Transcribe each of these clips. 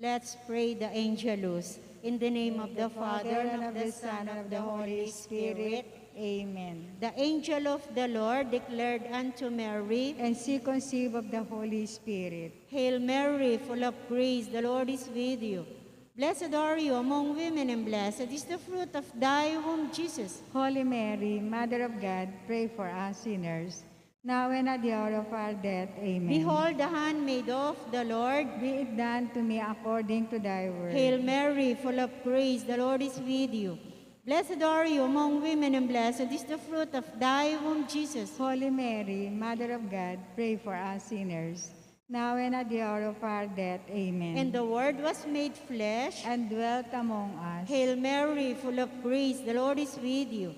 Let's pray the Angelus. In the name of the Father, and of the Son, and of the Holy Spirit. Amen. The angel of the Lord declared unto Mary, And she conceived of the Holy Spirit. Hail Mary, full of grace, the Lord is with you. Blessed are you among women, and blessed is the fruit of thy womb, Jesus. Holy Mary, Mother of God, pray for us sinners, now and at the hour of our death. Amen. Behold the handmaid of the Lord. Be it done to me according to thy word. Hail Mary, full of grace, the Lord is with you. Blessed are you among women, and blessed is the fruit of thy womb, Jesus. Holy Mary, Mother of God, pray for us sinners, now and at the hour of our death. Amen. And the Word was made flesh and dwelt among us. Hail Mary, full of grace, the Lord is with you.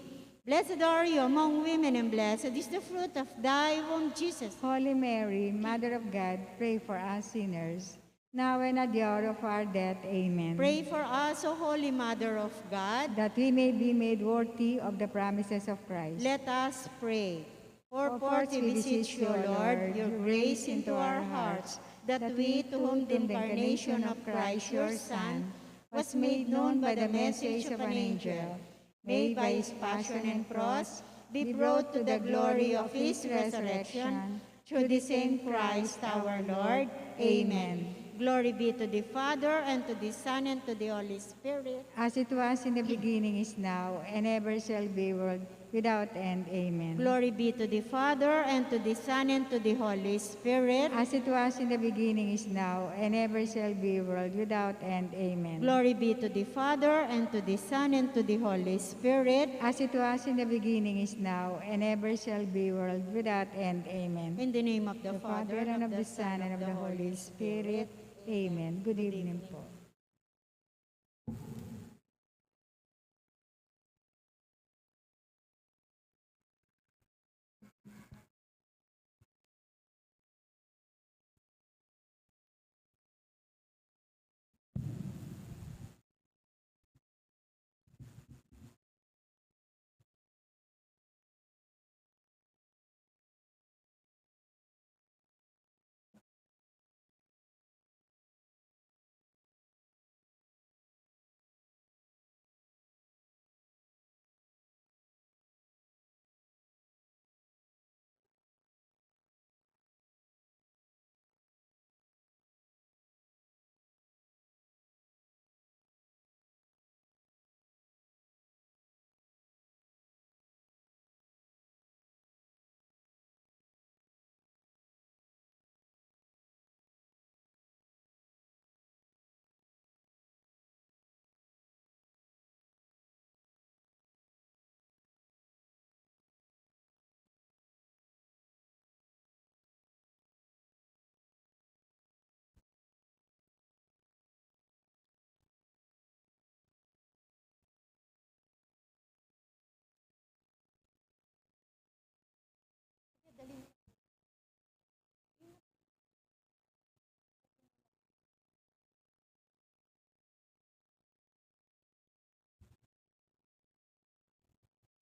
Blessed are you among women, and blessed is the fruit of thy womb, Jesus. Holy Mary, Mother of God, pray for us sinners, now and at the hour of our death. Amen. Pray for us, O Holy Mother of God, that we may be made worthy of the promises of Christ. Let us pray. For forty beseech you, Lord, your grace into our hearts, that we, to whom the incarnation of Christ, your Son, was made known by the message of an angel, may by his passion and cross be brought to the glory of his resurrection, through the same Christ our Lord. Amen. Glory be to the Father, and to the Son, and to the Holy Spirit. As it was in the beginning, is now, and ever shall be, world without end. Amen. Glory be to the Father, and to the Son, and to the Holy Spirit. As it was in the beginning, is now, and ever shall be, world without end. Amen. Glory be to the Father, and to the Son, and to the Holy Spirit. As it was in the beginning, is now, and ever shall be, world without end. Amen. In the name of the Father, and of the Son, and of the Holy Spirit. Amen. Good evening po.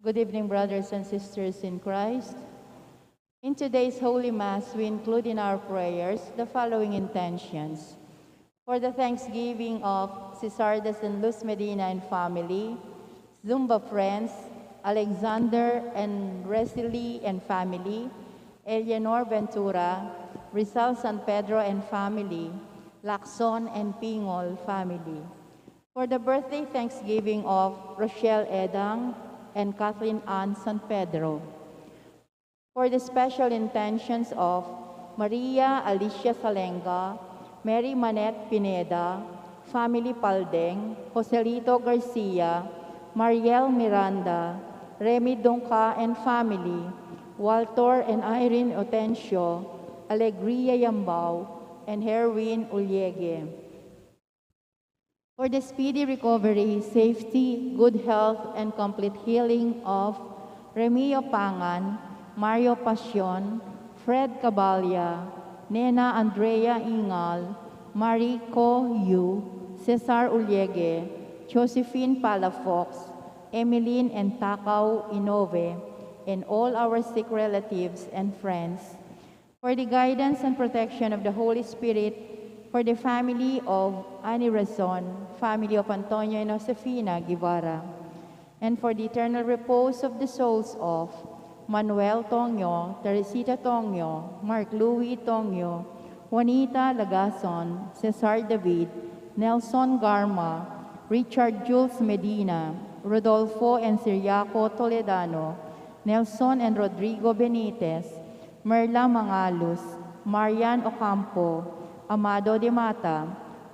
Good evening, brothers and sisters in Christ. In today's Holy Mass, we include in our prayers the following intentions. For the thanksgiving of 𝘗𝘳𝘬 and Luz Medina and family, Zumba friends, Alexander and Resily and family, Eleanor Ventura, Rizal San Pedro and family, Lacson and Pingol family. For the birthday thanksgiving of Rochelle Edang and Kathleen Ann San Pedro. For the special intentions of Maria Alicia Salenga, Mary Manette Pineda, family Paldeng, Joselito Garcia, Mariel Miranda, Remy Donca and family, Walter and Irene Otencio, Alegria Yambao, and Herwin 𝘗𝘢𝘳𝘦𝘢. For the speedy recovery, safety, good health, and complete healing of Remio Pangan, Mario Pasion, Fred Cabalya, Nena Andrea Ingal, Marico Yu, Cesar 𝘗𝘢𝘢𝘗, Josephine Palafox, Emeline and Takaw Inove, and all our sick relatives and friends. For the guidance and protection of the Holy Spirit, for the family of Ani Razon, family of Antonio and Josefina Guevara, and for the eternal repose of the souls of Manuel Tonyo, Teresita Tonyo, Mark Louis Tonyo, Juanita Lagason, Cesar David, Nelson Garma, Richard Jules Medina, Rodolfo and Siriaco Toledano, Nelson and Rodrigo Benitez, Merla Mangalus, Marian Ocampo, Amado de Mata,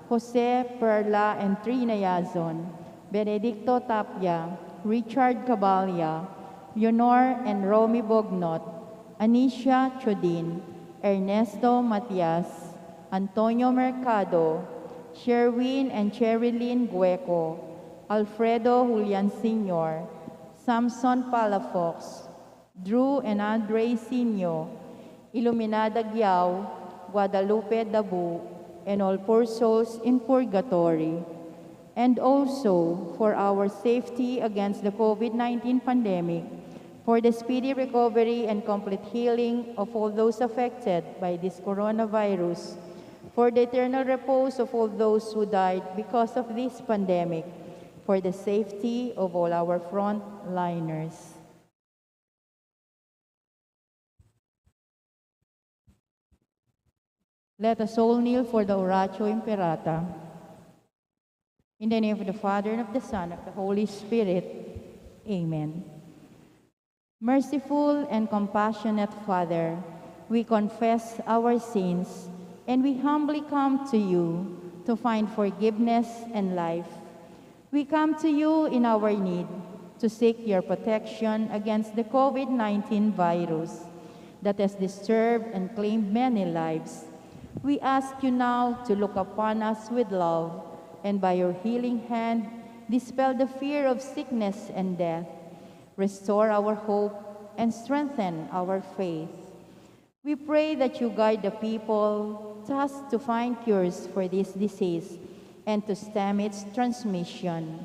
Jose Perla and Trina Yazon, Benedicto Tapia, Richard Cabalya, Leonor and Romy Bognot, Anisha Chodin, Ernesto Matias, Antonio Mercado, Sherwin and Cherilyn Gueco, Alfredo Julian Sr., Samson Palafox, Drew and Andre Sinyo, Iluminada Giao, Guadalupe Dabu, and all poor souls in purgatory, and also for our safety against the COVID-19 pandemic, for the speedy recovery and complete healing of all those affected by this coronavirus, for the eternal repose of all those who died because of this pandemic, for the safety of all our frontliners. Let us all kneel for the Oratio Imperata. In the name of the Father, and of the Son, and of the Holy Spirit. Amen. Merciful and compassionate Father, we confess our sins, and we humbly come to you to find forgiveness and life. We come to you in our need to seek your protection against the COVID-19 virus that has disturbed and claimed many lives. We ask you now to look upon us with love, and by your healing hand, dispel the fear of sickness and death. Restore our hope and strengthen our faith. We pray that you guide the people thus to find cures for this disease and to stem its transmission.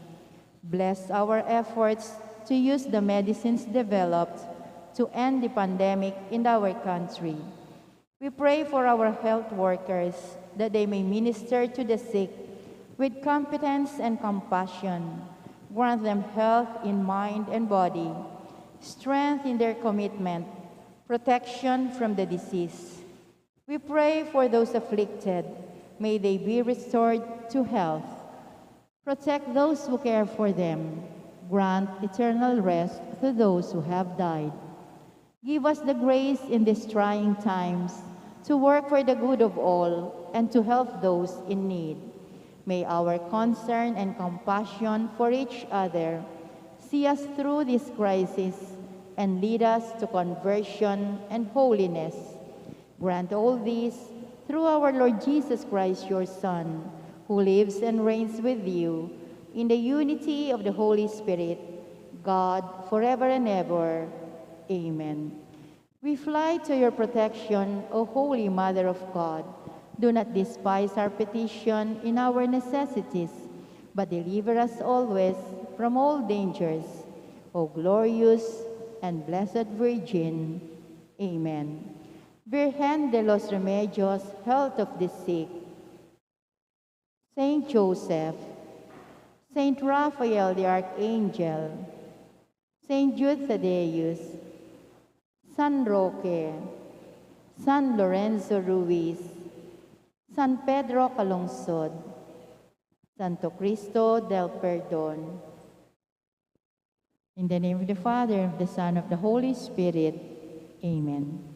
Bless our efforts to use the medicines developed to end the pandemic in our country. We pray for our health workers that they may minister to the sick with competence and compassion. Grant them health in mind and body, strength in their commitment, protection from the disease. We pray for those afflicted. May they be restored to health. Protect those who care for them. Grant eternal rest to those who have died. Give us the grace in these trying times to work for the good of all and to help those in need. May our concern and compassion for each other see us through this crisis and lead us to conversion and holiness. Grant all this through our Lord Jesus Christ, your Son, who lives and reigns with you in the unity of the Holy Spirit, God, forever and ever. Amen. We fly to your protection, O Holy Mother of God. Do not despise our petition in our necessities, but deliver us always from all dangers. O glorious and blessed Virgin. Amen. Virgen de los Remedios, health of the sick. Saint Joseph, Saint Raphael the Archangel, Saint Jude Thaddeus, San Roque, San Lorenzo Ruiz, San Pedro Calungsod, Santo Cristo del Perdón. In the name of the Father, of the Son, of the Holy Spirit. Amen.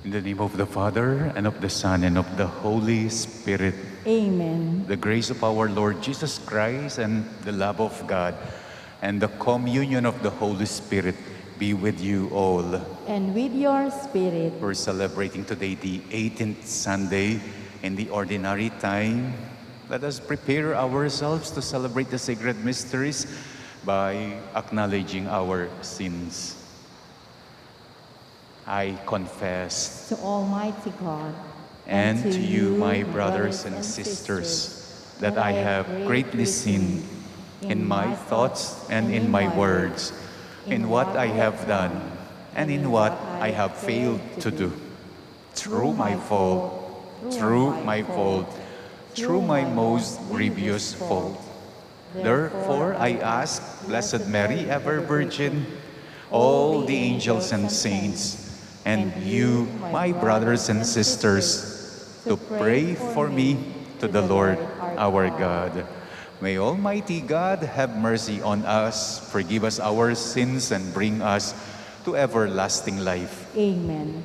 In the name of the Father, and of the Son, and of the Holy Spirit. Amen. The grace of our Lord Jesus Christ, and the love of God, and the communion of the Holy Spirit be with you all. And with your spirit. We're celebrating today the 18th Sunday in the ordinary time. Let us prepare ourselves to celebrate the sacred mysteries by acknowledging our sins. I confess To Almighty God and to you, my brothers and sisters, that I have greatly sinned in my thoughts and in my words, in what I have done and in what I have failed to do. Through my fault, through my most grievous fault. Therefore, I ask Blessed Mary, ever Virgin, all the angels and saints, and you, my brothers and sisters, to pray for me to the Lord our God. May Almighty God have mercy on us, forgive us our sins, and bring us to everlasting life. Amen.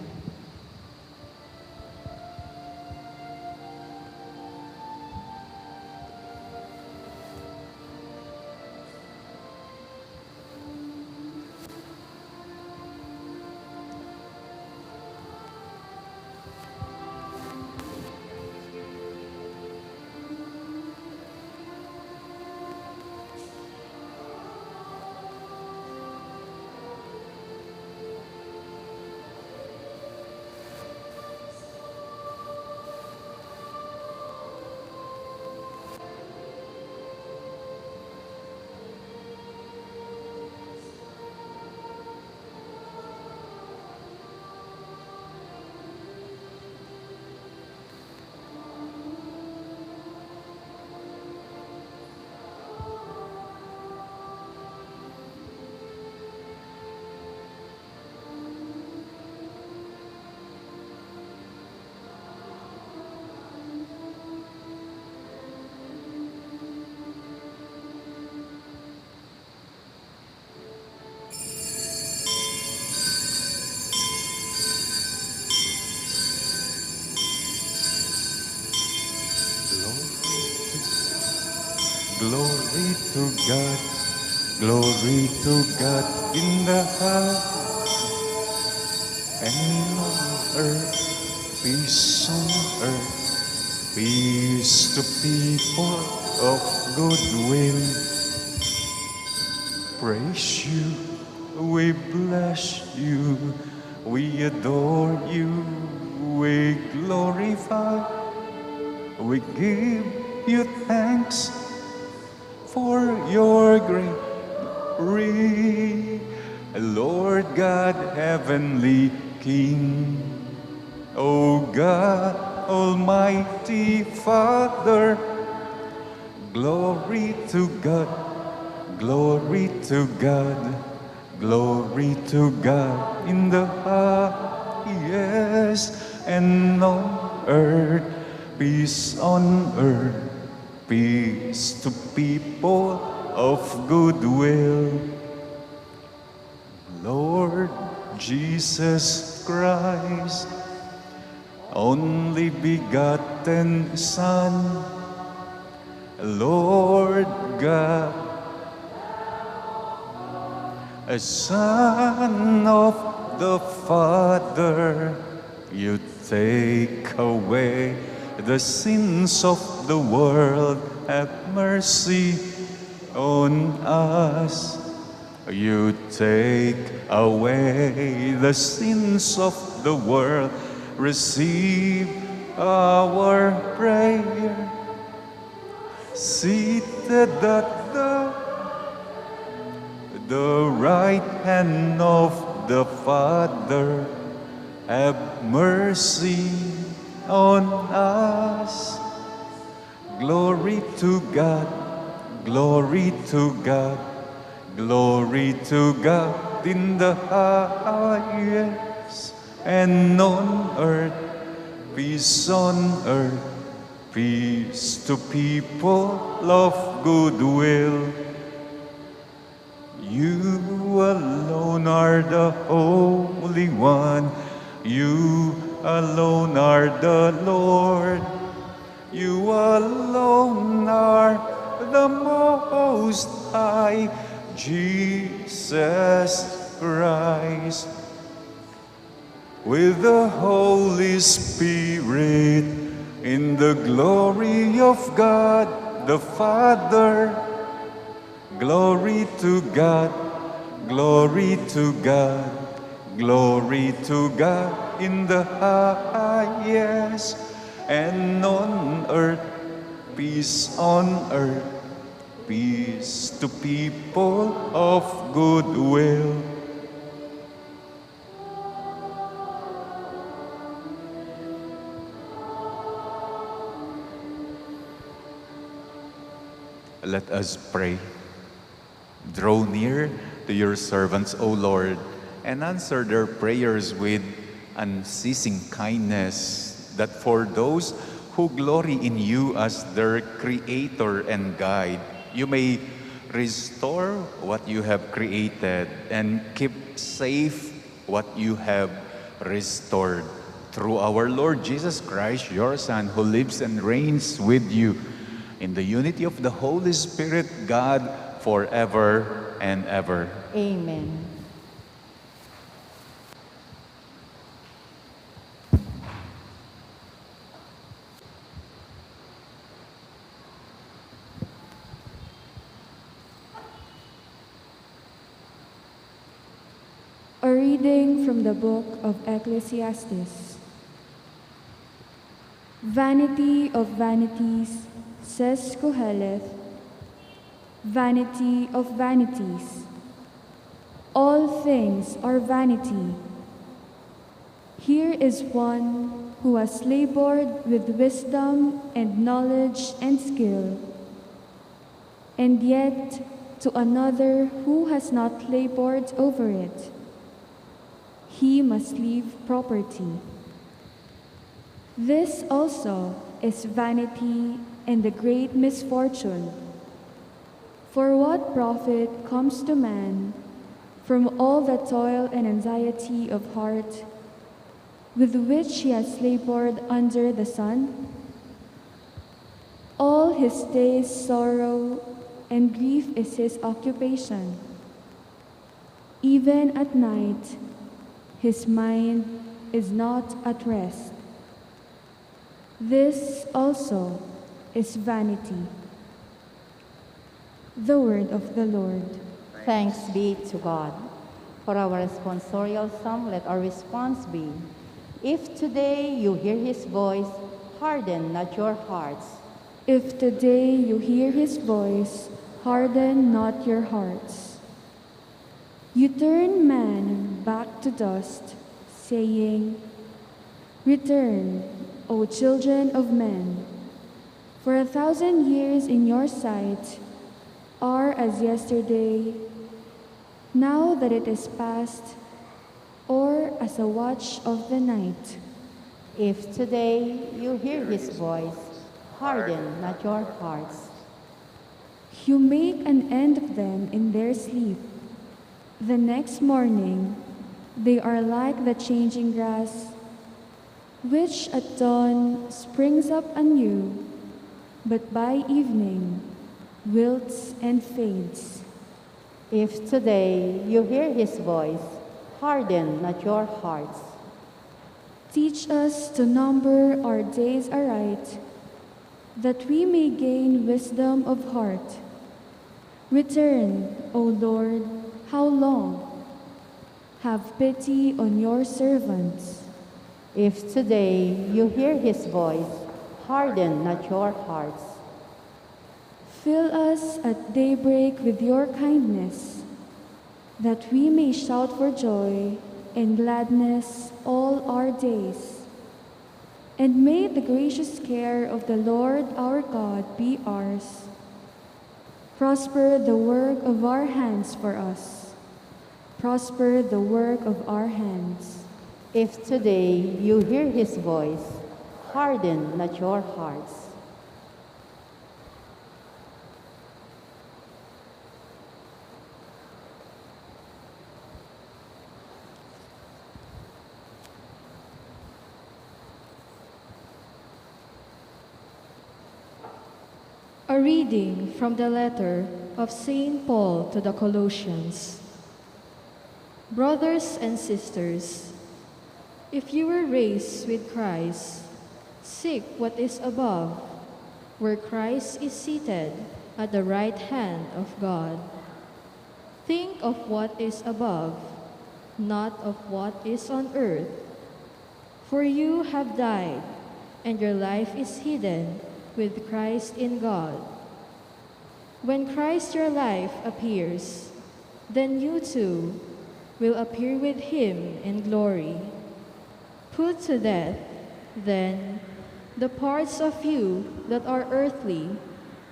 Glory to God, glory to God in the highest, and on earth, peace on earth, peace to people of good will. Praise you, we bless you, we adore you, we glorify, we give you thanks for your great Lord God, heavenly King. O God, Almighty Father, glory to God, glory to God, glory to God in the highest, and on earth, peace on earth, peace to people of good will. Lord Jesus Christ, only begotten Son, Lord God, a Son of the Father, you take away the sins of the world, have mercy on us. You take away the sins of the world, receive our prayer. Seated at the right hand of the Father, have mercy on us. Glory to God, glory to God, glory to God in the highest, and on earth, peace on earth, peace to people of good will. You alone are the Holy One. You alone are the Lord. You alone are the Most High, Jesus Christ. With the Holy Spirit, in the glory of God the Father, glory to God, glory to God, glory to God in the highest, and on earth, peace on earth, peace to people of good will. Let us pray. Draw near to your servants, O Lord, and answer their prayers with unceasing kindness, that for those who glory in you as their Creator and Guide, you may restore what you have created and keep safe what you have restored. Through our Lord Jesus Christ, your Son, who lives and reigns with you in the unity of the Holy Spirit, God, forever and ever. Amen. A reading from the book of Ecclesiastes. Vanity of vanities, says Qoheleth, vanity of vanities. All things are vanity. Here is one who has labored with wisdom and knowledge and skill, and yet to another who has not labored over it, he must leave property. This also is vanity and a great misfortune. For what profit comes to man from all the toil and anxiety of heart with which he has labored under the sun? All his days sorrow and grief is his occupation. Even at night, his mind is not at rest. This also is vanity. The word of the Lord. Thanks be to God. For our responsorial psalm, let our response be, if today you hear his voice, harden not your hearts. If today you hear his voice, harden not your hearts. You turn man back to dust, saying, return, O children of men, for 1,000 years in your sight are as yesterday, now that it is past, or as a watch of the night. If today you hear his voice, harden not your hearts. You make an end of them in their sleep. The next morning, they are like the changing grass, which at dawn springs up anew, but by evening wilts and fades. If today you hear his voice, harden not your hearts. Teach us to number our days aright, that we may gain wisdom of heart. Return, O Lord, how long? Have pity on your servants. If today you hear his voice, harden not your hearts. Fill us at daybreak with your kindness, that we may shout for joy and gladness all our days. And may the gracious care of the Lord our God be ours. Prosper the work of our hands for us. Prosper the work of our hands. If today you hear his voice, harden not your hearts. A reading from the letter of St. Paul to the Colossians. Brothers and sisters, if you were raised with Christ, seek what is above, where Christ is seated at the right hand of God. Think of what is above, not of what is on earth. For you have died, and your life is hidden with Christ in God. When Christ your life appears, then you too will appear with him in glory. Put to death, then, the parts of you that are earthly,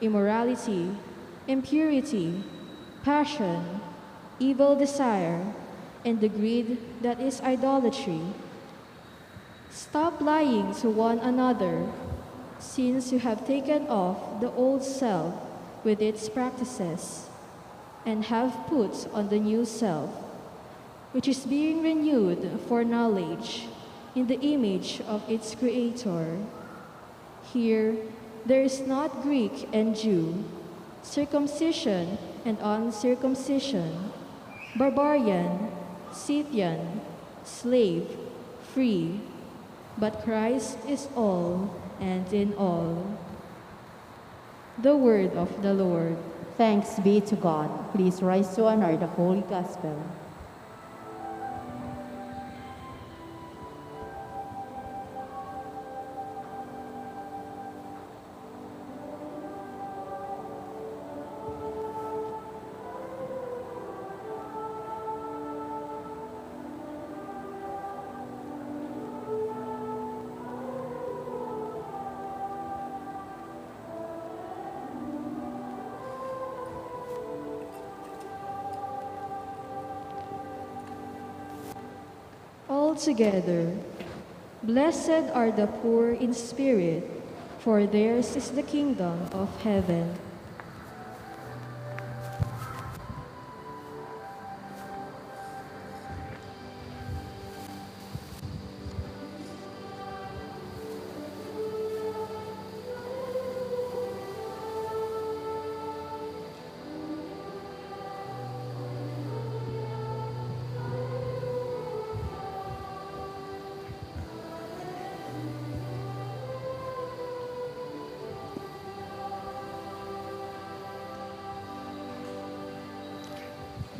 immorality, impurity, passion, evil desire, and the greed that is idolatry. Stop lying to one another, since you have taken off the old self with its practices, and have put on the new self, which is being renewed for knowledge in the image of its Creator. Here, there is not Greek and Jew, circumcision and uncircumcision, barbarian, Scythian, slave, free, but Christ is all and in all. The word of the Lord. Thanks be to God. Please rise to honor the Holy Gospel. Together, blessed are the poor in spirit, for theirs is the kingdom of heaven.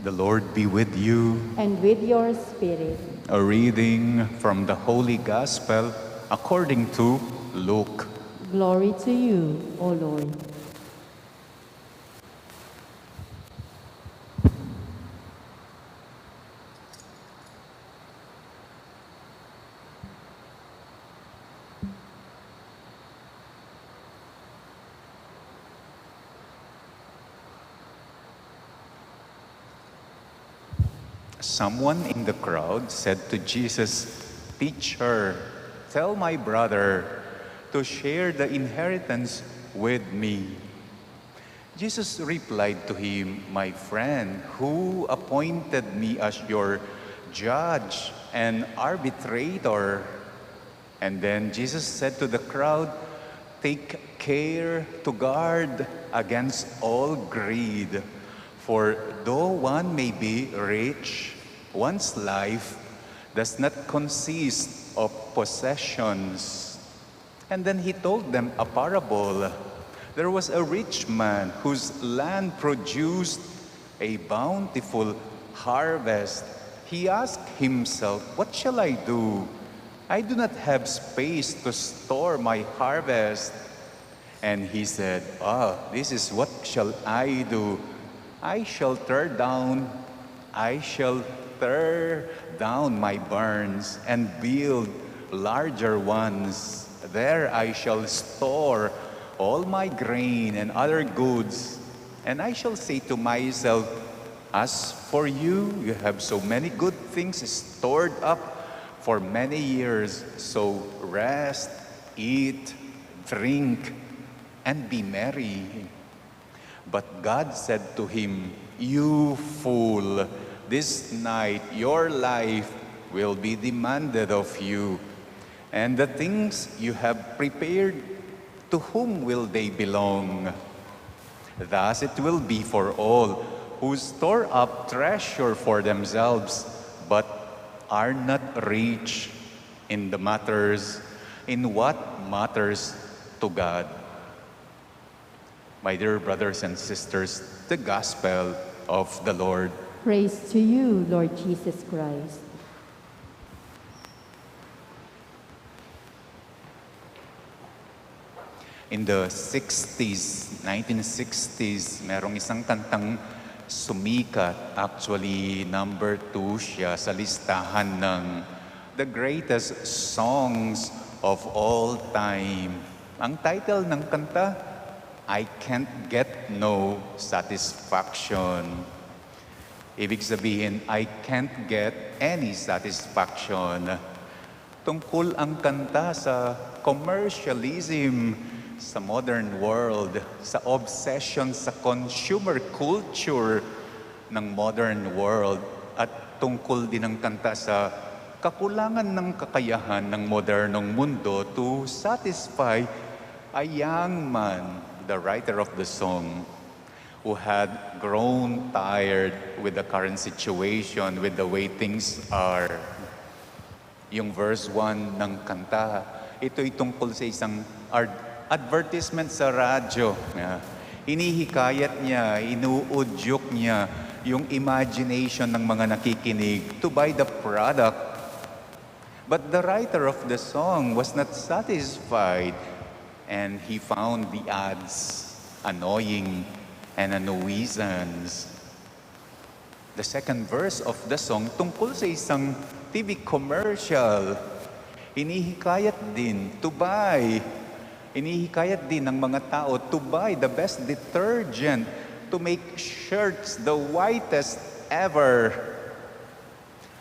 The Lord be with you. And with your spirit. A reading from the Holy Gospel according to Luke. Glory to you, O Lord. Someone in the crowd said to Jesus, "Teacher, tell my brother to share the inheritance with me." Jesus replied to him, "My friend, who appointed me as your judge and arbitrator?" And then Jesus said to the crowd, "Take care to guard against all greed, for though one may be rich, one's life does not consist of possessions." And then he told them a parable. There was a rich man whose land produced a bountiful harvest. He asked himself, "What shall I do? I do not have space to store my harvest." And he said, "This is what shall I do. I shall tear down my barns and build larger ones. There I shall store all my grain and other goods. And I shall say to myself, as for you, you have so many good things stored up for many years. So rest, eat, drink, and be merry." But God said to him, "You fool, this night your life will be demanded of you. And the things you have prepared, to whom will they belong?" Thus it will be for all who store up treasure for themselves, but are not rich in what matters to God. My dear brothers and sisters, the Gospel of the Lord. Praise to you, Lord Jesus Christ. In the 1960s, merong isang kantang sumikat. Actually, number 2 siya sa listahan ng the greatest songs of all time. Ang title ng kanta, I Can't Get No Satisfaction. Ibig sabihin, I can't get any satisfaction. Tungkol ang kanta sa commercialism sa modern world, sa obsession sa consumer culture ng modern world, at tungkol din ang kanta sa kakulangan ng kakayahan ng modernong mundo to satisfy a young man, the writer of the song, who had grown tired with the current situation, with the way things are. Yung verse 1 ng kanta, ito'y tungkol sa isang advertisement sa radyo. Hinihikayat niya, inuudyok niya yung imagination ng mga nakikinig to buy the product. But the writer of the song was not satisfied, and he found the ads annoying and a nuisance. The second verse of the song tungkol sa isang TV commercial. Hinihikayat din to buy. Hinihikayat din ng mga tao to buy the best detergent to make shirts the whitest ever.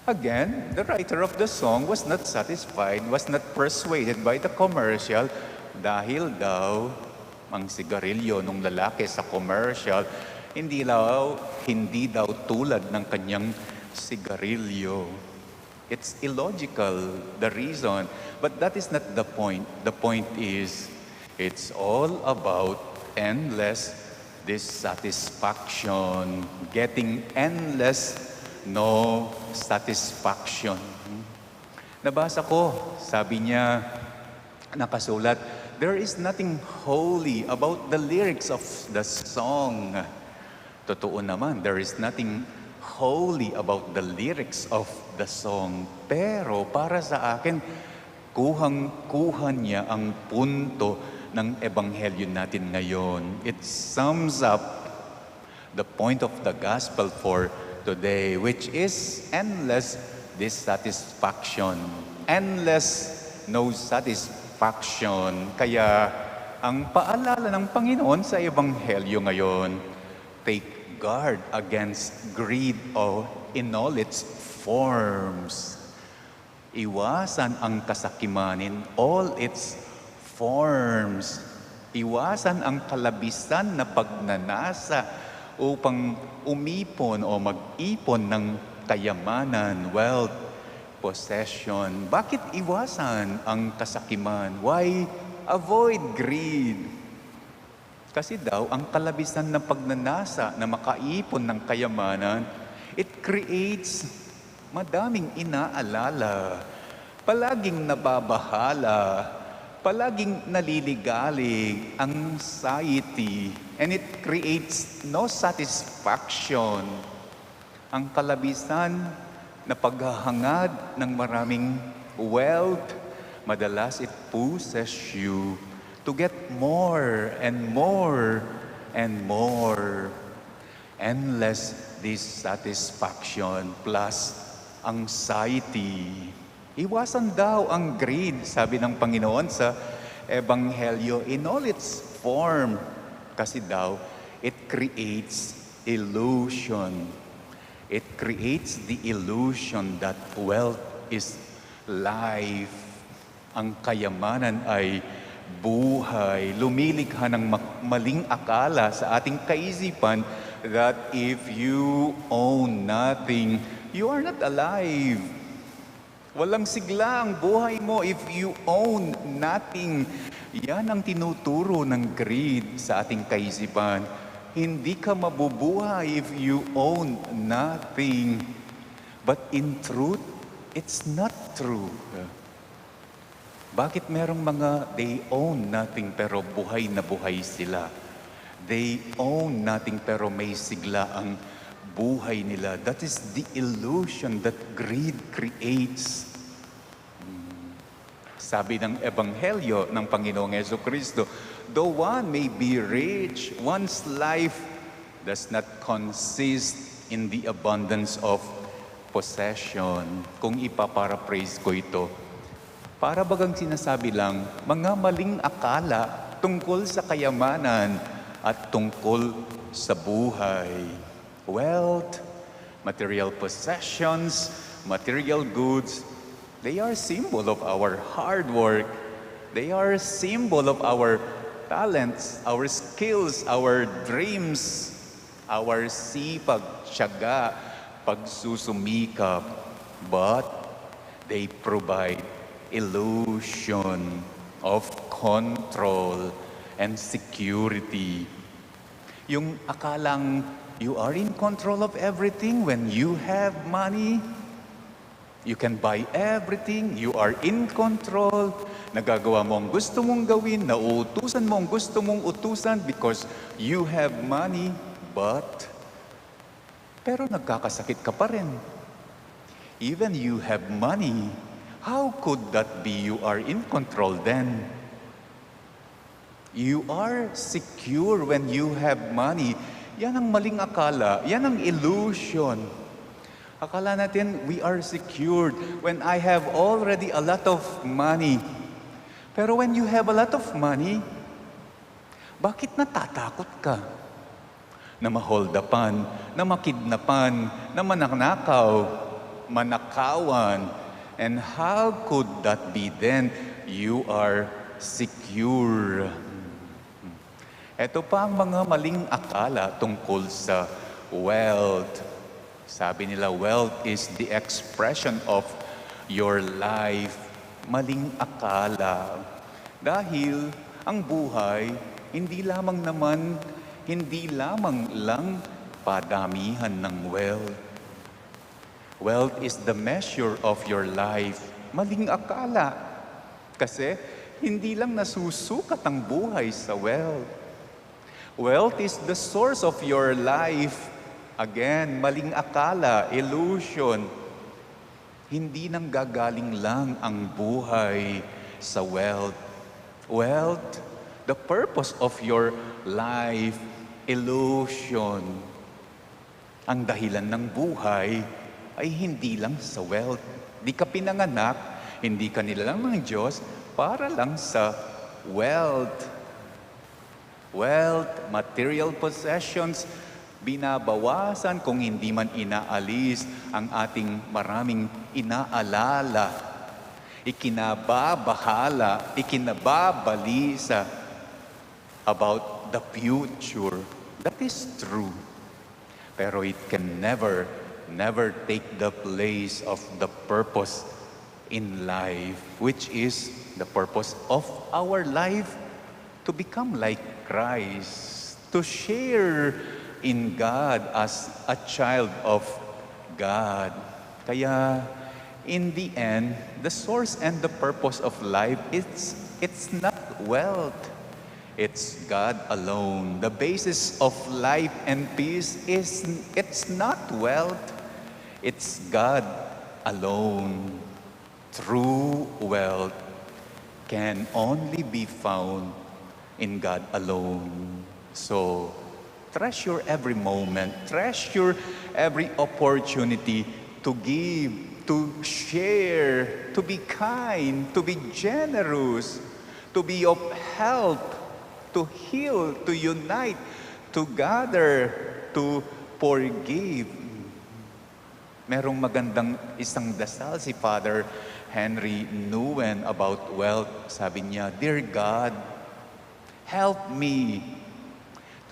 Again, the writer of the song was not satisfied, was not persuaded by the commercial dahil daw ang sigarilyo ng lalaki sa commercial hindi daw tulad ng kanyang sigarilyo. It's illogical, the reason, but that is not the point. The point is, it's all about endless dissatisfaction, getting endless no satisfaction. Nabasa ko, sabi niya, nakasulat, there is nothing holy about the lyrics of the song. Totoo naman, there is nothing holy about the lyrics of the song. Pero para sa akin, kuhang-kuha niya ang punto ng ebanghelyo natin ngayon. It sums up the point of the gospel for today, which is endless dissatisfaction. Endless no satisfaction. Kaya ang paalala ng Panginoon sa ebanghelyo ngayon, take guard against greed in all its forms. Iwasan ang kasakiman in all its forms. Iwasan ang kalabisan na pagnanasa upang umipon o mag-ipon ng kayamanan, wealth, possession. Bakit iwasan ang kasakiman? Why avoid greed? Kasi daw, ang kalabisan ng pagnanasa na makaipon ng kayamanan, it creates madaming inaalala, palaging nababahala, palaging naliligalig, anxiety, and it creates no satisfaction. Ang kalabisan na paghahangad ng maraming wealth, madalas it pushes you to get more and more and more. Endless dissatisfaction plus anxiety. Iwasan daw ang greed, sabi ng Panginoon sa Ebanghelyo, in all its form. Kasi daw, it creates illusion. It creates the illusion that wealth is life. Ang kayamanan ay buhay. Lumilikha ng maling akala sa ating kaisipan that if you own nothing, you are not alive. Walang sigla ang buhay mo if you own nothing. Yan ang tinuturo ng greed sa ating kaisipan. Hindi ka mabubuhay if you own nothing. But in truth, it's not true. Bakit merong mga they own nothing pero buhay na buhay sila? They own nothing pero may sigla ang buhay nila. That is the illusion that greed creates. Sabi ng Ebanghelyo ng Panginoong Jesucristo, though one may be rich, one's life does not consist in the abundance of possession. Kung ipaparaphrase ko ito, para bagang sinasabi lang, mga maling akala tungkol sa kayamanan at tungkol sa buhay. Wealth, material possessions, material goods, they are symbol of our hard work. They are symbol of our talents, our skills, our dreams, our sipag, tiyaga, pagsusumikap. But they provide illusion of control and security. Yung akalang you are in control of everything when you have money, you can buy everything, you are in control, nagagawa mo ang gusto mong gawin, nauutusan mo ang gusto mong utusan because you have money, pero nagkakasakit ka pa rin. Even you have money, how could that be you are in control then? You are secure when you have money. Yan ang maling akala, yan ang illusion. Akala natin, we are secured when I have already a lot of money. Pero when you have a lot of money, bakit natatakot ka? Na maholdapan, na makidnapan, na manakaw, manakawan. And how could that be then? You are secure. Ito pa ang mga maling akala tungkol sa wealth. Sabi nila, wealth is the expression of your life. Maling akala. Dahil ang buhay, hindi lamang lang padamihan ng wealth. Wealth is the measure of your life. Maling akala. Kasi hindi lang nasusukat ang buhay sa wealth. Wealth is the source of your life. Again, maling akala, illusion. Hindi nang gagaling lang ang buhay sa wealth. Wealth, the purpose of your life, illusion. Ang dahilan ng buhay ay hindi lang sa wealth. Di ka pinanganak, hindi ka nilalang ng Diyos para lang sa wealth. Wealth, material possessions, binabawasan kung hindi man inaalis ang ating maraming inaalala, ikinababahala, ikinababalisa about the future. That is true. Pero it can never take the place of the purpose in life, which is the purpose of our life to become like Christ, to share in God as a child of God. Kaya, in the end, the source and the purpose of life, it's not wealth. It's God alone. The basis of life and peace it's not wealth. It's God alone. True wealth can only be found in God alone. So, treasure every moment, treasure every opportunity to give, to share, to be kind, to be generous, to be of help, to heal, to unite, to gather, to forgive. Merong magandang isang dasal si Father Henry Nguyen about wealth. Sabi niya, Dear God, help me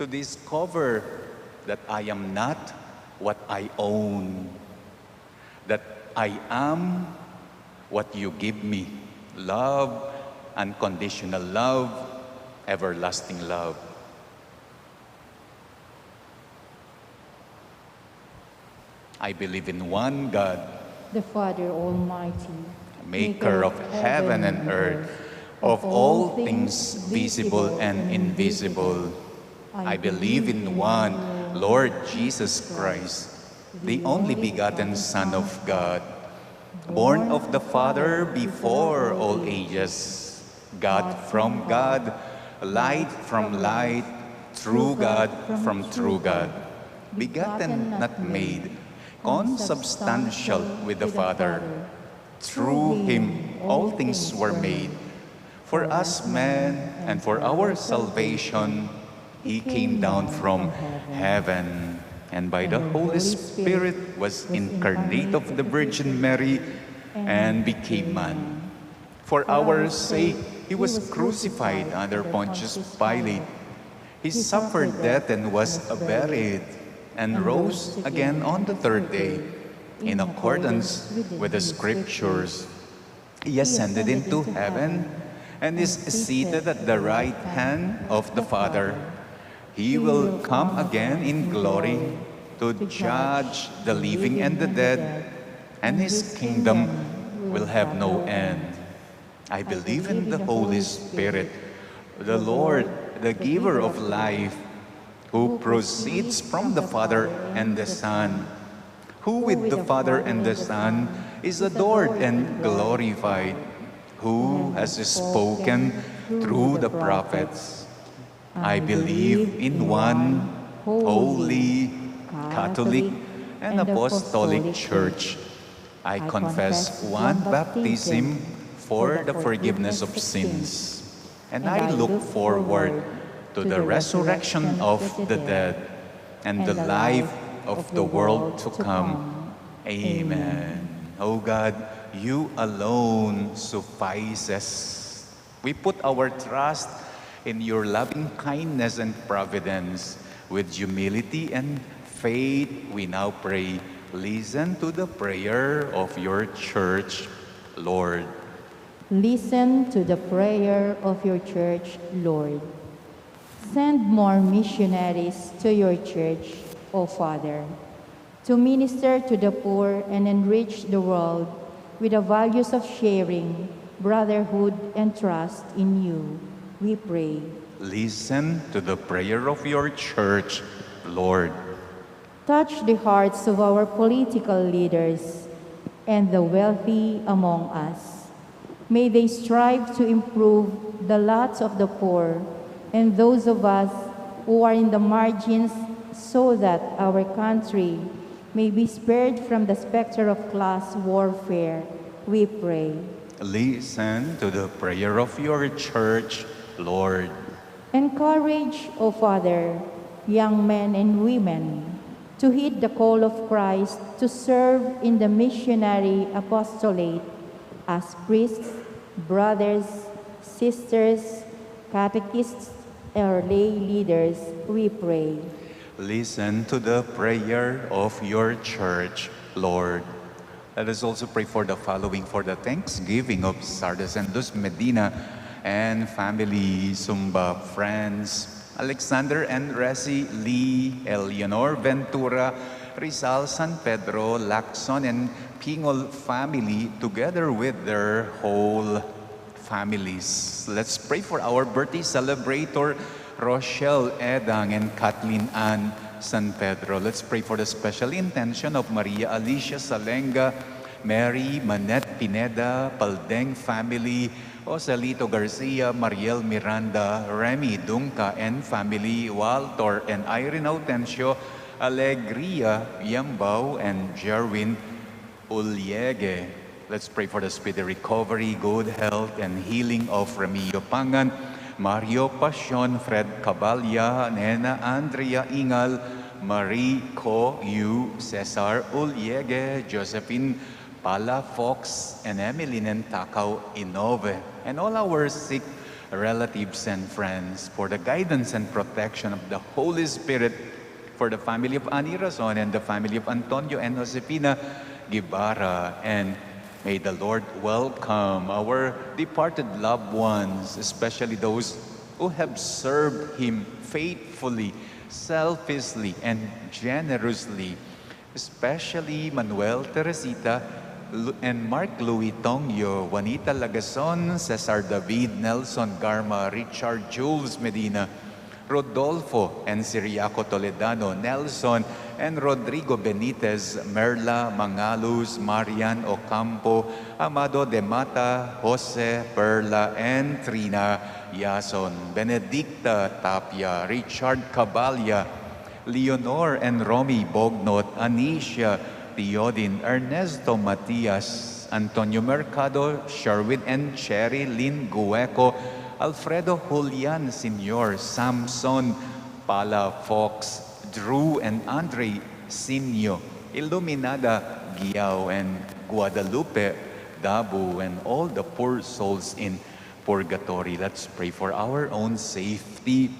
to discover that I am not what I own, that I am what you give me. Love, unconditional love, everlasting love. I believe in one God, the Father Almighty, maker of heaven and earth, of all things visible and invisible. I believe in one Lord Jesus Christ, the only begotten Son of God, born of the Father before all ages, God from God, light from light, true God from true God, begotten, not made, consubstantial with the Father. Through him all things were made. For us men and for our salvation, he came down from heaven, and by the Holy Spirit was incarnate of the Virgin Mary and became man. For our sake, he was crucified under Pontius Pilate. He suffered death and was buried, and rose again on the third day, in accordance with the Scriptures. He ascended into heaven and is seated at the right hand of the Father. He will come again in glory to judge the living and the dead, and his kingdom will have no end. I believe in the Holy Spirit, the Lord, the giver of life, who proceeds from the Father and the Son, who with the Father and the Son is adored and glorified, who has spoken through the prophets. I believe in one holy, Catholic, and Apostolic Church. I confess one baptism for the forgiveness of sins, and I look forward to the resurrection of the dead and the life of the world to come. Amen. O God, you alone suffices. We put our trust in your loving kindness and providence. With humility and faith, we now pray. Listen to the prayer of your church, Lord. Listen to the prayer of your church, Lord. Send more missionaries to your church, O Father, to minister to the poor and enrich the world with the values of sharing, brotherhood, and trust in you, we pray. Listen to the prayer of your church, Lord. Touch the hearts of our political leaders and the wealthy among us. May they strive to improve the lots of the poor and those of us who are in the margins, so that our country may be spared from the specter of class warfare, we pray. Listen to the prayer of your church, Lord. Encourage, O Father, young men and women to heed the call of Christ to serve in the missionary apostolate as priests, brothers, sisters, catechists, or lay leaders, we pray. Listen to the prayer of your church, Lord. Let us also pray for the following, for the thanksgiving of Sardes and Luz Medina and family, Sumba friends, Alexander and Resi Lee, Eleanor Ventura, Rizal San Pedro, Lacson and Pingol family, together with their whole families. Let's pray for our birthday celebrator, Rochelle Edang and Kathleen Ann San Pedro. Let's pray for the special intention of Maria Alicia Salenga, Mary Manette Pineda, Paldeng family, Joselito Garcia, Mariel Miranda, Remy Dunca and family, Walter and Irene Autencio, Alegria Yambao and Jerwin 𝘗𝘢𝘳𝘦𝘢𝘴𝘩. Let's pray for the speedy recovery, good health, and healing of Remigio Pangan, Mario Pasion, Fred Caballa, Nena Andrea Ingal, Marie Co. Yu, Cesar 𝘗𝘗𝘗𝘓𝑒, Josephine Pala Fox, and Emily Nentacao Inove, and all our sick relatives and friends, for the guidance and protection of the Holy Spirit, for the family of Ani Razon and the family of Antonio and Josefina Guevara, and may the Lord welcome our departed loved ones, especially those who have served Him faithfully, selflessly, and generously. especially Manuel Teresita and Mark Louis Tongyo, Juanita Lagason, Cesar David, Nelson Garma, Richard Jules Medina, Rodolfo and Siriaco Toledano, Nelson and Rodrigo Benitez, Merla Mangaluz, Marian Ocampo, Amado de Mata, Jose Perla, and Trina Yason, Benedicta Tapia, Richard Cabalya, Leonor and Romy Bognot, Anisha Theodin, Ernesto Matias, Antonio Mercado, Sherwin and Cherry Lynn Gueco, Alfredo Julian Sr., Samson Pala Fox, Drew and Andre Sinio, Illuminada Giao and Guadalupe Dabu, and all the poor souls in purgatory. Let's pray for our own safety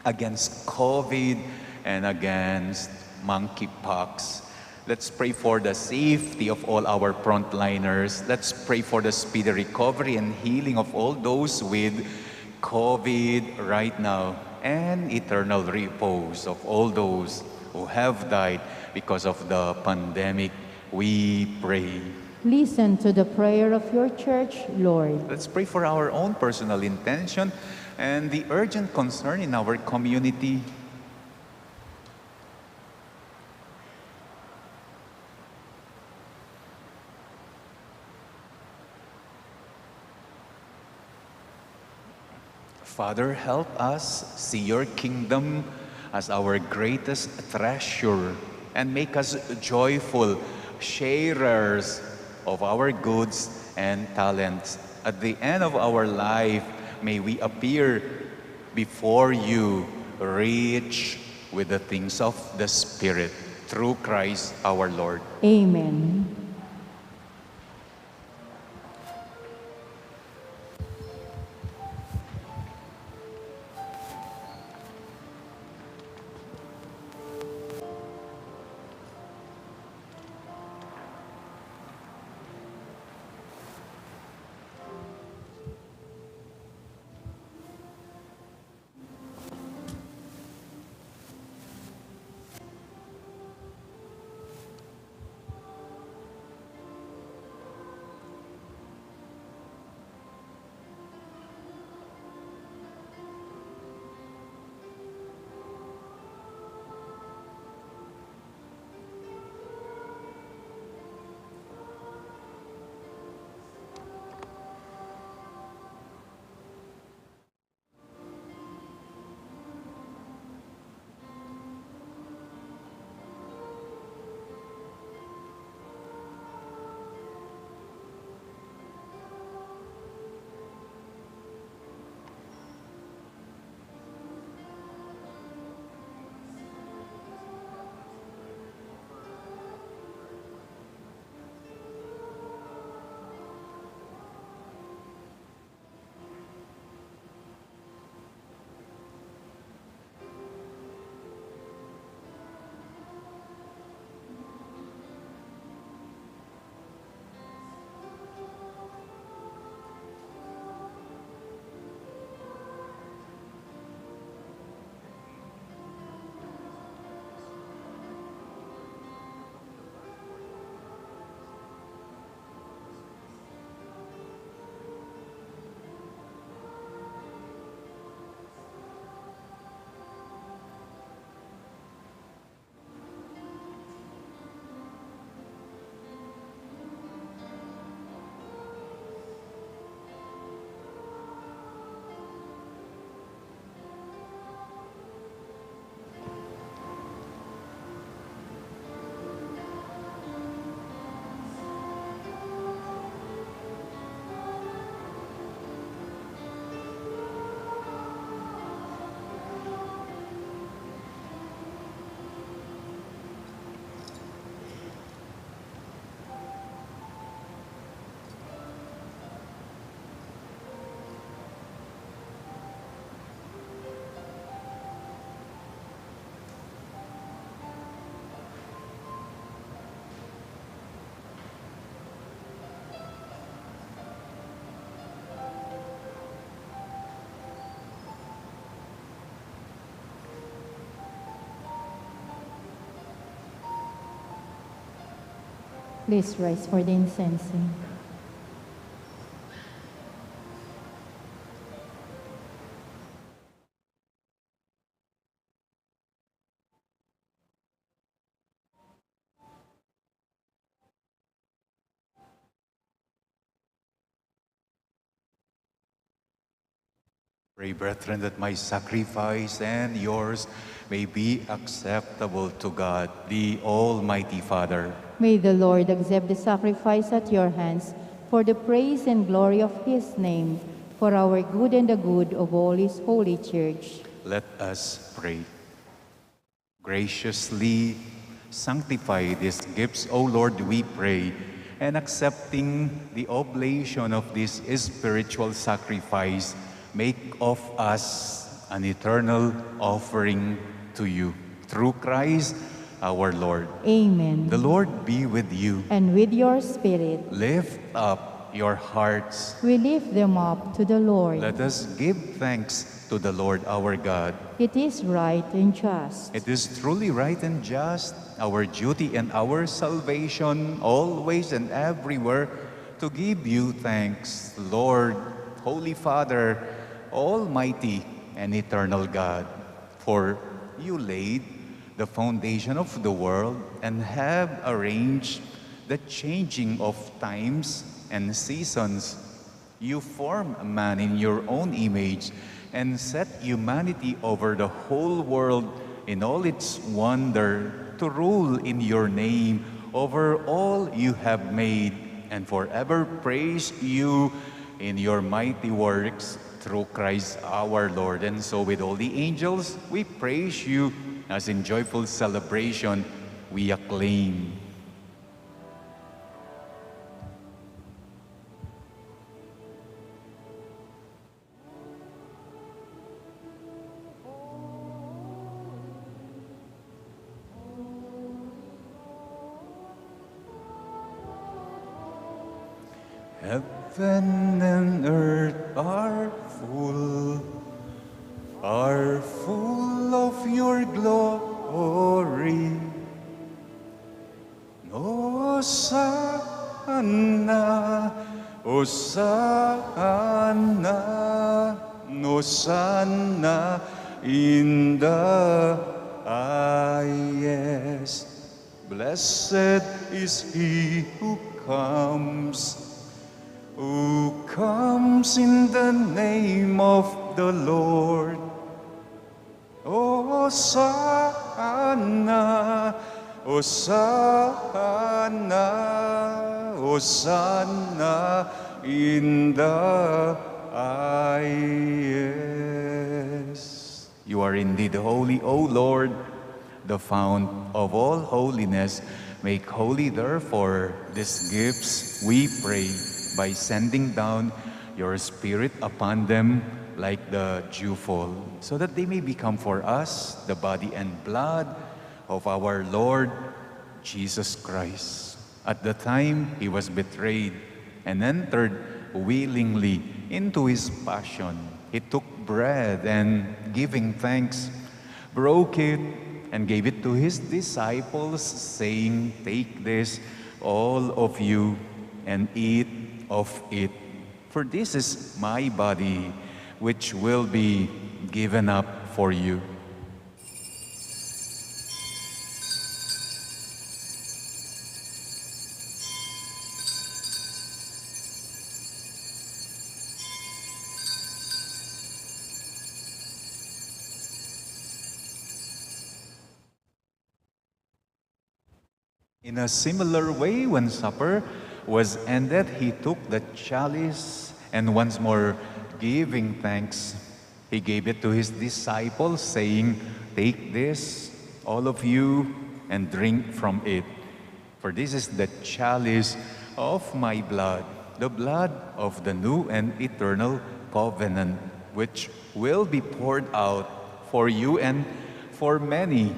against COVID and against monkeypox. Let's pray for the safety of all our frontliners. Let's pray for the speedy recovery and healing of all those with COVID right now, and eternal repose of all those who have died because of the pandemic. We pray. Listen to the prayer of your church, Lord. Let's pray for our own personal intention and the urgent concern in our community. Father, help us see your kingdom as our greatest treasure and make us joyful sharers of our goods and talents. At the end of our life, may we appear before you rich with the things of the Spirit, through Christ our Lord. Amen. Please rise for the incensing. Pray, brethren, that my sacrifice and yours may be acceptable to God, the Almighty Father. May the Lord accept the sacrifice at your hands for the praise and glory of his name, for our good and the good of all his holy church. Let us pray. Graciously sanctify these gifts, O Lord, we pray, and accepting the oblation of this spiritual sacrifice, make of us an eternal offering to you. Through Christ our Lord. Amen. The Lord be with you. And with your spirit, Lift up your hearts. we lift them up to the Lord. Let us give thanks to the Lord our God. It is right and just. It is truly right and just, our duty and our salvation, always and everywhere, to give you thanks, Lord, Holy Father, Almighty and eternal God. For you laid the foundation of the world and have arranged the changing of times and seasons. You formed man in your own image and set humanity over the whole world in all its wonder, to rule in your name over all you have made, and forever praise you in your mighty works through Christ our Lord. And so with all the angels, we praise you, as in joyful celebration we acclaim. Heaven and earth are full of your glory. Hosanna, Hosanna, Hosanna in the highest. Blessed is he who comes in the name of the Lord. Hosanna, Hosanna, Hosanna in the highest. You are indeed holy, O Lord, the fount of all holiness. Make holy, therefore, these gifts, we pray, by sending down your Spirit upon them like the dewfall, so that they may become for us the body and blood of our Lord Jesus Christ. At the time he was betrayed and entered willingly into his passion, he took bread and, giving thanks, broke it and gave it to his disciples, saying, "Take this, all of you, and eat of it. For this is my body, which will be given up for you." In a similar way, when supper was ended, he took the chalice, and once more giving thanks, he gave it to his disciples, saying, "Take this, all of you, and drink from it. For this is the chalice of my blood, the blood of the new and eternal covenant, which will be poured out for you and for many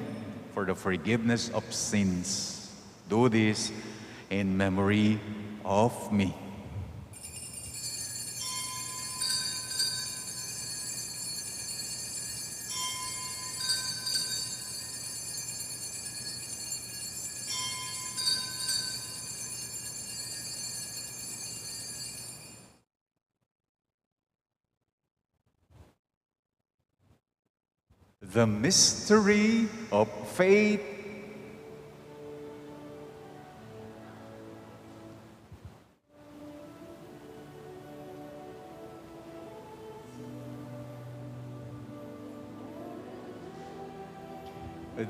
for the forgiveness of sins. Do this in memory of me." The mystery of faith.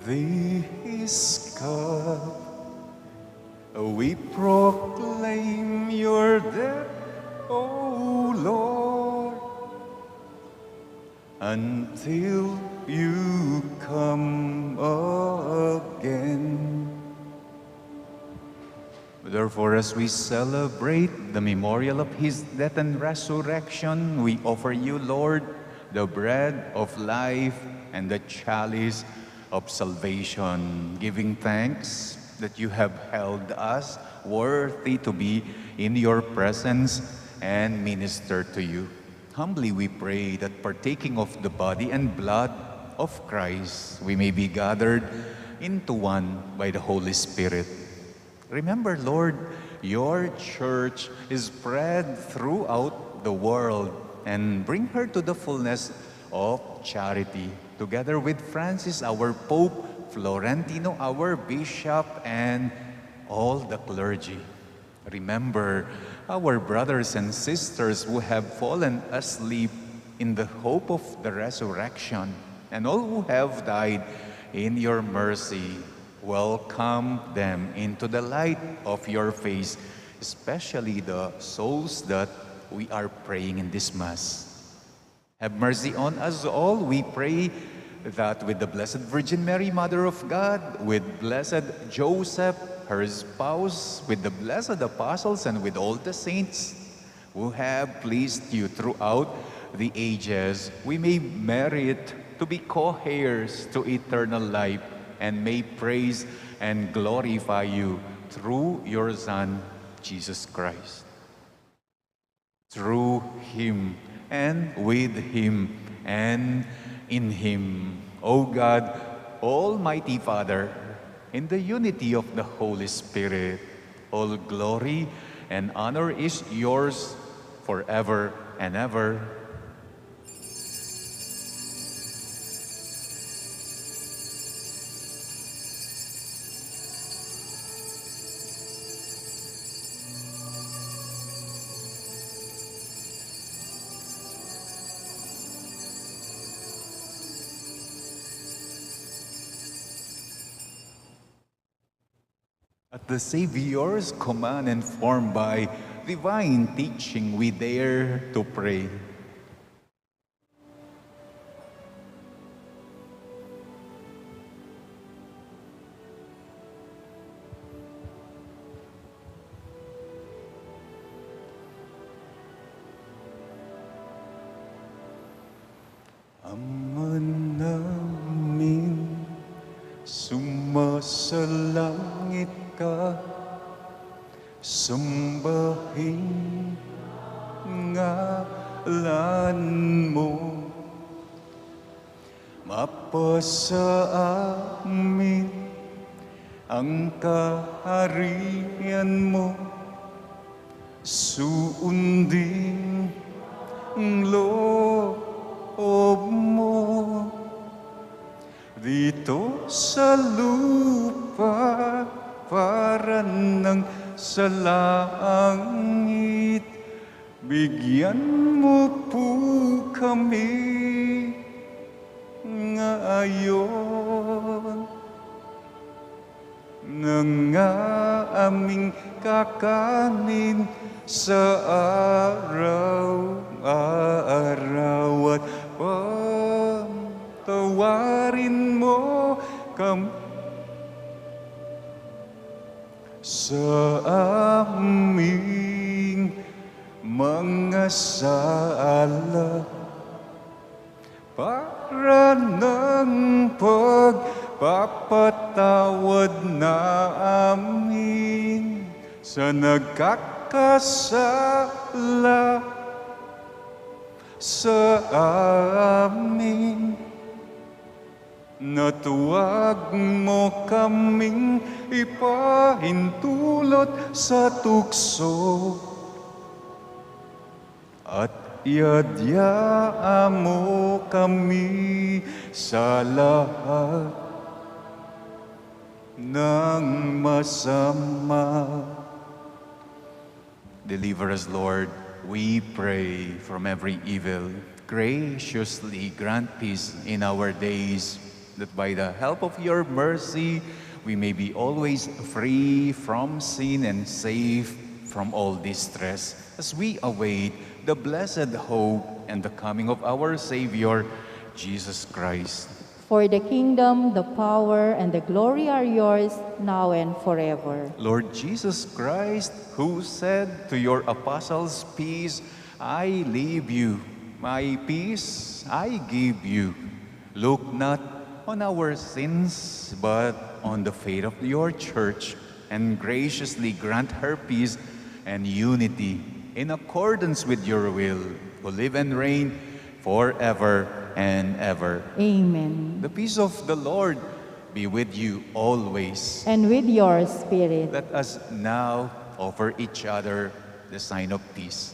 This cup, we proclaim your death, O Lord, until you come again. Therefore, as we celebrate the memorial of his death and resurrection, we offer you, Lord, the bread of life and the chalice of salvation, giving thanks that you have held us worthy to be in your presence and minister to you. Humbly we pray that partaking of the body and blood of Christ, we may be gathered into one by the Holy Spirit. Remember, Lord, your church is spread throughout the world, and bring her to the fullness of charity, together with Francis, our Pope, Florentino, our Bishop, and all the clergy. Remember our brothers and sisters who have fallen asleep in the hope of the resurrection, and all who have died in your mercy. Welcome them into the light of your face, especially the souls that we are praying in this Mass. Have mercy on us all, we pray, that with the Blessed Virgin Mary, Mother of God, with Blessed Joseph, her spouse, with the blessed apostles, and with all the saints who have pleased you throughout the ages, we may merit to be co-heirs to eternal life, and may praise and glorify you through your Son, Jesus Christ. Through him, and with him, and in him, O God, Almighty Father, in the unity of the Holy Spirit, all glory and honor is yours forever and ever. At the Savior's command, informed by divine teaching, we dare to pray. Ama namin, sumasalangit ka, sambahin ngalan mo, mapasa amin ang kaharian mo, sundin ang loob mo dito sa lupa para ng sa langit. Bigyan mo po kami ngayon ng aming kakanin sa araw-araw, at patawarin mo kami sa aming mga sala, para ng pagpapatawad namin sa nagkakasala sa amin, na tuwag mo kaming ipahintulot sa tukso, at Iadya mo kami sa lahat ng masama. Deliver us, Lord, we pray, from every evil. Graciously grant peace in our days, that by the help of your mercy, we may be always free from sin and safe from all distress, as we await the blessed hope and the coming of our Savior, Jesus Christ. For the kingdom, the power, and the glory are yours, now and forever. Lord Jesus Christ, who said to your apostles, "Peace I leave you, my peace I give you," look not on our sins, but on the faith of your church, and graciously grant her peace and unity in accordance with your will, who live and reign forever and ever. Amen. The peace of the Lord be with you always. And with your spirit. Let us now offer each other the sign of peace.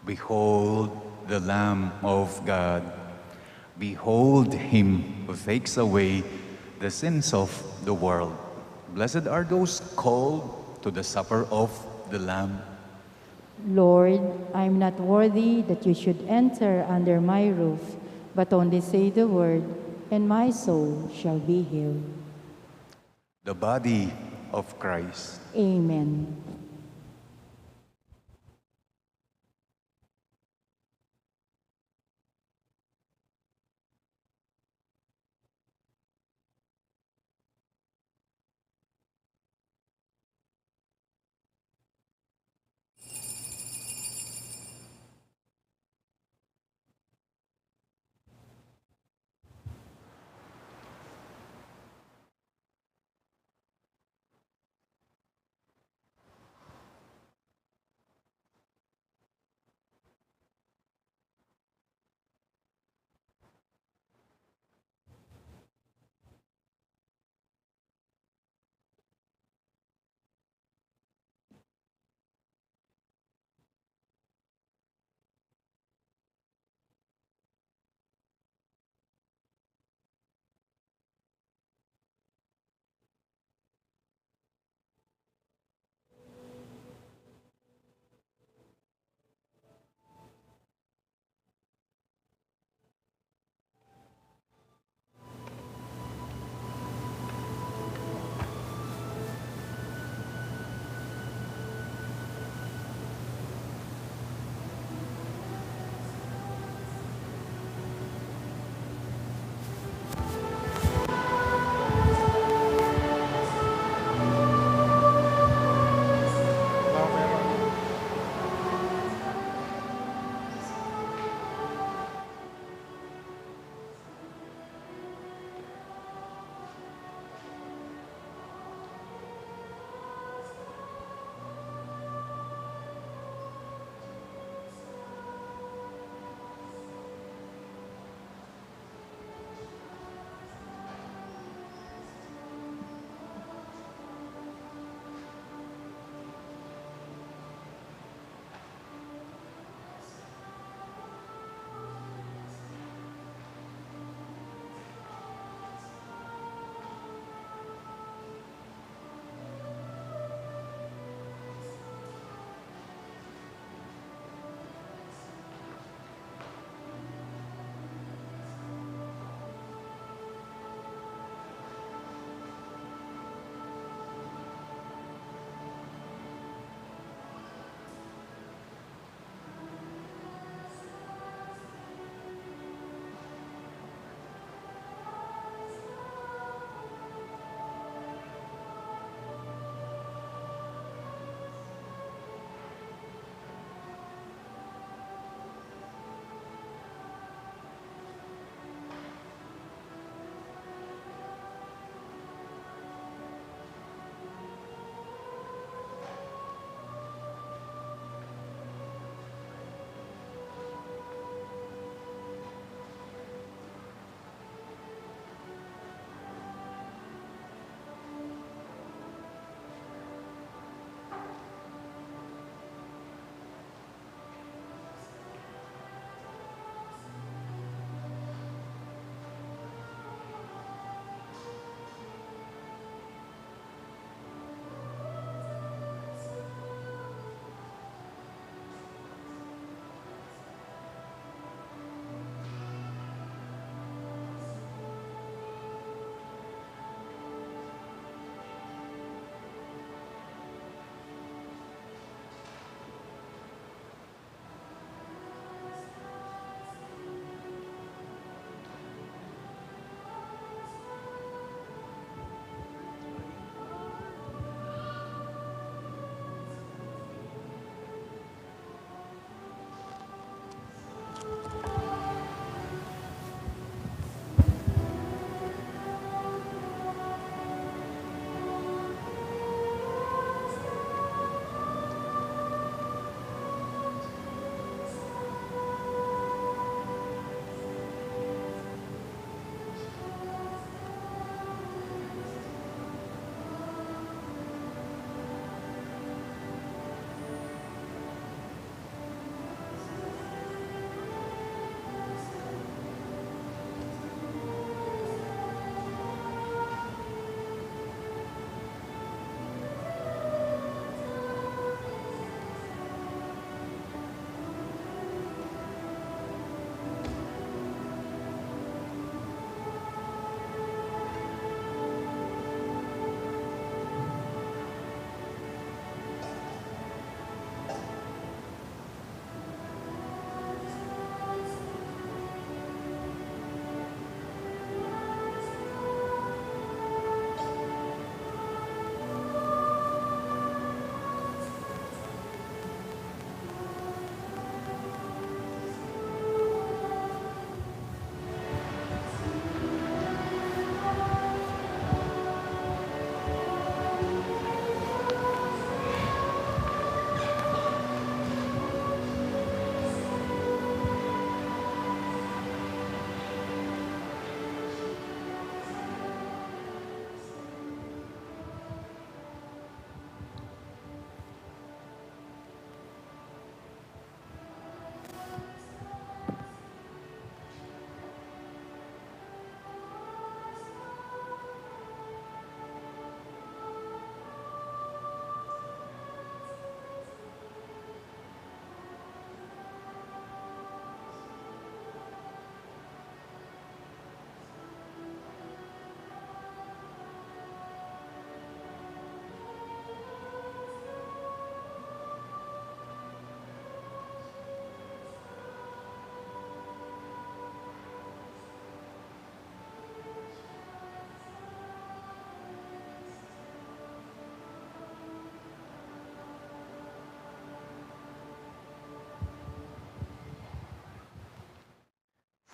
Behold the Lamb of God. Behold him who takes away the sins of the world. Blessed are those called to the supper of the Lamb. Lord, I am not worthy that you should enter under my roof, but only say the word, and my soul shall be healed. The body of Christ. Amen.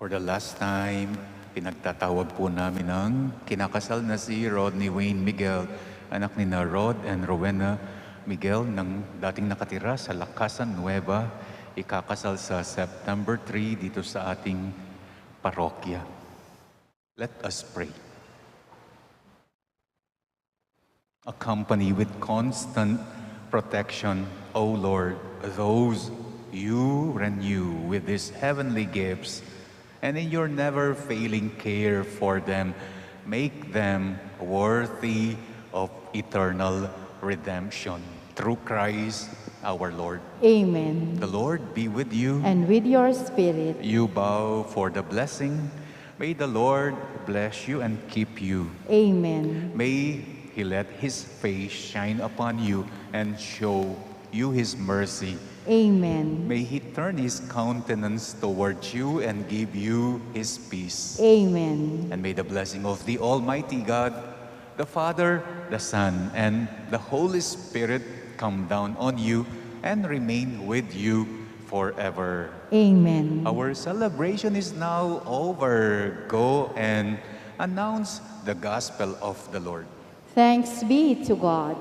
For the last time, pinagtatawag po namin ang kinakasal na si Rodney Wayne Miguel, anak ni na Rod and Rowena Miguel ng dating nakatira sa Lakasan Nueva, ikakasal sa September 3 dito sa ating parokya. Let us pray. Accompany with constant protection, O Lord, those you renew with these heavenly gifts, and in your never-failing care for them, make them worthy of eternal redemption. Through Christ our Lord. Amen. The Lord be with you. And with your spirit. You bow for the blessing. May the Lord bless you and keep you. Amen. May He let His face shine upon you and show you His mercy. Amen. May He turn His countenance towards you and give you His peace. Amen. And may the blessing of the Almighty God, the Father, the Son, and the Holy Spirit come down on you and remain with you forever. Amen. Our celebration is now over. Go and announce the gospel of the Lord. Thanks be to God.